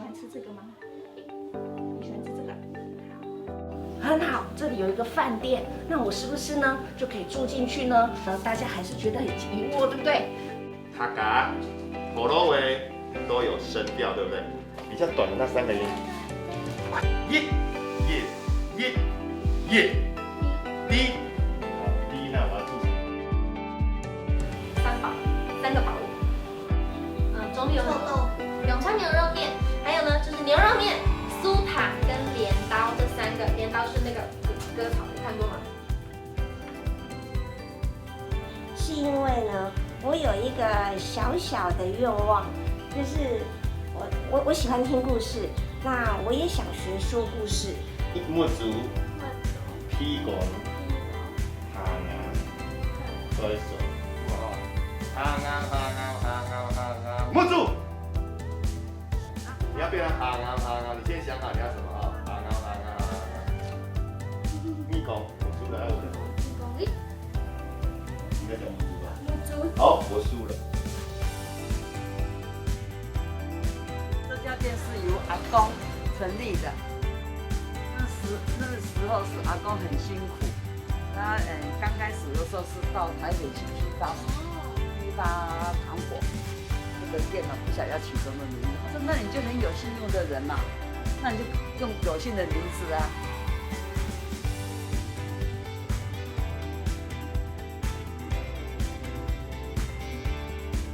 欢吃这个吗？你喜欢吃这个？很好，这里有一个饭店，那我是不是呢就可以住进去呢？大家还是觉得很寂寞，对不对？塔嘎、陀螺维都有声调，对不对？比较短的那3个音，耶耶耶耶，滴。好，第一那我要注什么三个宝。中立有什么？永昌牛肉面，还有呢就是牛肉面、酥塔跟镰刀这3个。镰刀是那个割草，你看过吗？是因为呢，我有一个小小的愿望，就是我喜欢听故事，那我也想学说故事。木竹、披弓、哈牙、所以说，哈牙，木竹。你要变成哈牙，你先想好你要什么啊？哈牙，蜜蜂，我输了，我的。你在讲木竹吧？木竹。好，我输了。这家店是由阿公成立的。那时候是阿公很辛苦，他刚开始的时候是到台北去批发糖果。这个店呢，不晓得要起什么名字。他说：“那你就很有信用的人嘛，那你就用有信的名字啊。”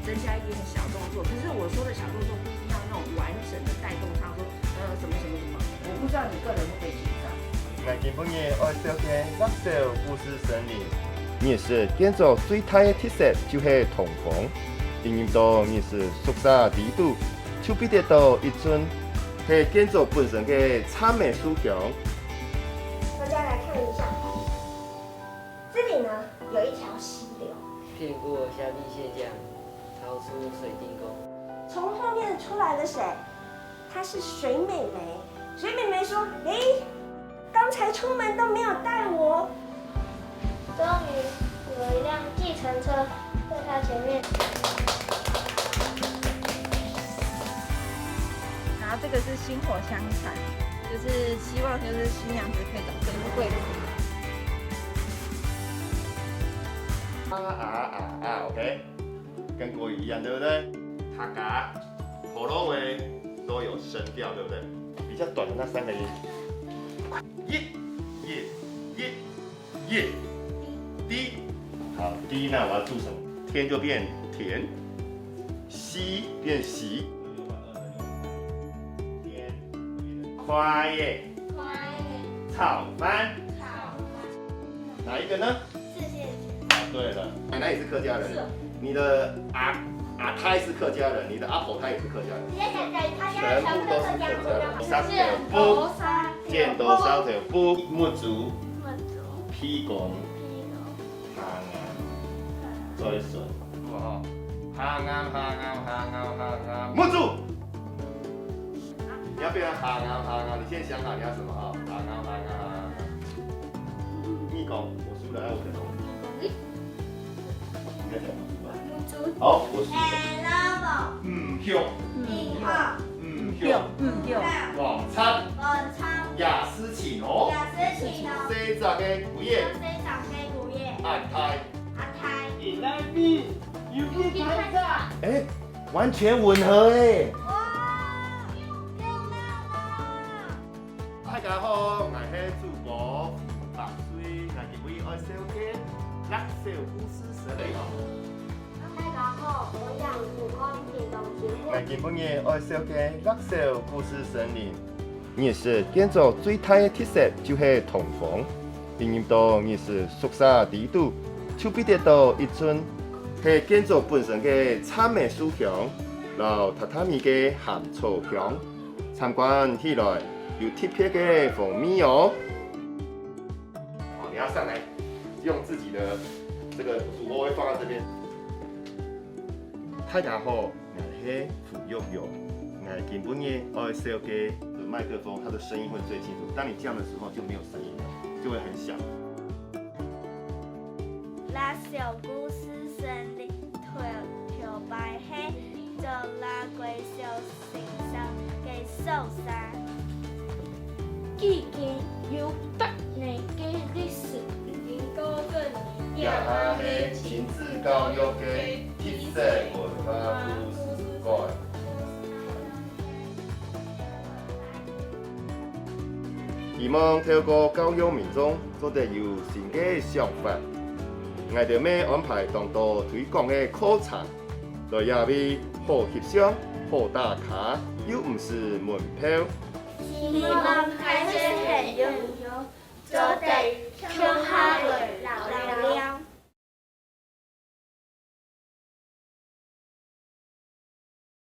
增加一点小动作，可是我说的小动作不一定要那种完整的带动唱说什么什么什么，我不知道你个人会不会紧张。我今日愛小嘅樂少故事森林，你是建造最大嘅特色就是同房，因到你是宿舍地度，就必得到一尊係建造本身嘅參美書強。大家来看一下，这里呢有一条溪流，骗过虾兵蟹将，逃出水晶宫。从后面出来了谁？她是水美眉。水美眉说：“刚才出门都没有带我。”终于有一辆计程车在他前面。然后这个是薪火相传，就是希望就是新娘子可以找这个贵妇。OK， 跟国语一样，对不对？塔嘎、陀螺维都有声调，对不对？比较短的那3个音，耶耶耶耶，滴。好，第一那我要注什么？天就变田，西变习。快耶，炒饭，哪一个呢？对了，奶奶也是客家人，你的阿太是客家人，你的阿婆她也是客家人，全部都是客家人。三条布，剪刀三条布，木竹，披弓，哈牙，再顺，哈牙，木竹。你要变成哈牙，你先想好你要什么啊？哈牙，蜜蜂，我输了，我可能。你在讲木竹吧？木竹。好，我输了。晚餐。雅思起挪。西杂嘅古嘢。阿泰。哎，完全吻合哎。大家好，我係主播白水，我今日愛小嘅樂小故事森林。大家好，我楊子光屏東節目。我今日愛小嘅樂小故事森林。你是建造最大嘅特色就是同房，因到你是宿舍地度，就必得到一尊係建造本身嘅參美書牆，然後榻榻米嘅鹹草牆，參觀起來。有特別嘅蜂蜜哦。好，你要上來用自己的這個主播會放在這邊。大家好，我係傅悠悠。我今本日愛燒嘅麥克風，它的聲音會最清楚。當你這樣的時候就沒有聲音了，就會很小。拉小故事森林，條白黑，就拉鬼小形象，給受伤。記記要百年嘅歷史，應該更也係親子教育嘅特色文化故事館。希望透過教育民眾做得有新嘅想法，我哋要安排更多推廣嘅課程，來也為好翕相、好打卡，又唔是門票。希望開始很用，做得更好。